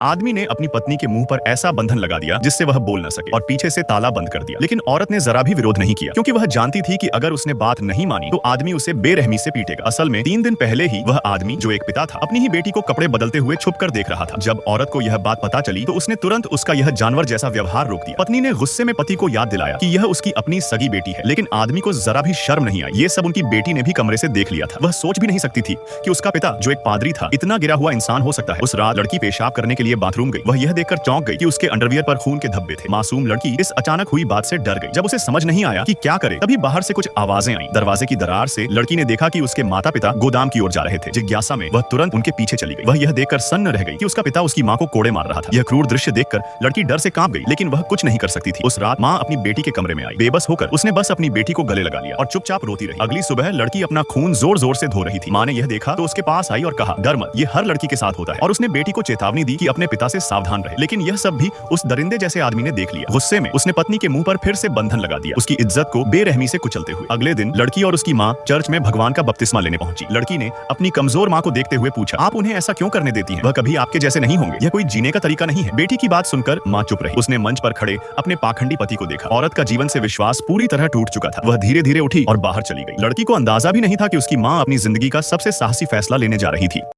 आदमी ने अपनी पत्नी के मुंह पर ऐसा बंधन लगा दिया जिससे वह बोल न सके और पीछे से ताला बंद कर दिया। लेकिन औरत ने जरा भी विरोध नहीं किया क्योंकि वह जानती थी कि अगर उसने बात नहीं मानी तो आदमी उसे बेरहमी से पीटेगा। असल में 3 दिन पहले ही वह आदमी, जो एक पिता था, अपनी ही बेटी को कपड़े बदलते हुए छुपकर देख रहा था। जब औरत को यह बात पता चली तो उसने तुरंत उसका यह जानवर जैसा व्यवहार रोक दिया। पत्नी ने गुस्से में पति को याद दिलाया कि यह उसकी अपनी सगी बेटी है, लेकिन आदमी को जरा भी शर्म नहीं आई। ये सब उनकी बेटी ने भी कमरे से देख लिया था। वह सोच भी नहीं सकती थी कि उसका पिता, जो एक पादरी था, इतना गिरा हुआ इंसान हो सकता है। उस रात लड़की पेशाब करने के लिए बाथरूम गई। वह यह देखकर चौंक गई कि उसके अंडरवियर पर खून के धब्बे थे। मासूम लड़की इस अचानक हुई बात से डर गई। जब उसे समझ नहीं आया कि क्या करे, तभी बाहर से कुछ आवाजें आईं। दरवाजे की दरार से लड़की ने देखा कि उसके माता पिता गोदाम की ओर जा रहे थे। जिज्ञासा में वह तुरंत उनके पीछे चली गई। वह यह देखकर सन्न रह गई कि उसका पिता उसकी मां को कोड़े मार रहा था। यह क्रूर दृश्य देखकर लड़की डर से कांप गई, लेकिन वह कुछ नहीं कर सकती थी। उस रात मां अपनी बेटी के कमरे में आई। बेबस होकर उसने बस अपनी बेटी को गले लगा लिया और चुपचाप रोती रही। अगली सुबह लड़की अपना खून जोर जोर से धो रही थी। मां ने यह देखा तो उसके पास आई और कहा, डर मत, ये हर लड़की के साथ होता है। और उसने बेटी को चेतावनी दी कि अपने पिता से सावधान रहे। लेकिन यह सब भी उस दरिंदे जैसे आदमी ने देख लिया। गुस्से में उसने पत्नी के मुंह पर फिर से बंधन लगा दिया, उसकी इज्जत को बेरहमी से कुचलते हुए। अगले दिन लड़की और उसकी मां चर्च में भगवान का बपतिस्मा लेने पहुंची। लड़की ने अपनी कमजोर मां को देखते हुए पूछा, आप उन्हें ऐसा क्यों करने देती हैं? वह कभी आपके जैसे नहीं होंगे। यह कोई जीने का तरीका नहीं है। बेटी की बात सुनकर मां चुप रही। उसने मंच पर खड़े अपने पाखंडी पति को देखा। औरत का जीवन से विश्वास पूरी तरह टूट चुका था। वह धीरे धीरे उठी और बाहर चली गई। लड़की को अंदाजा भी नहीं था कि उसकी मां अपनी जिंदगी का सबसे साहसी फैसला लेने जा रही थी।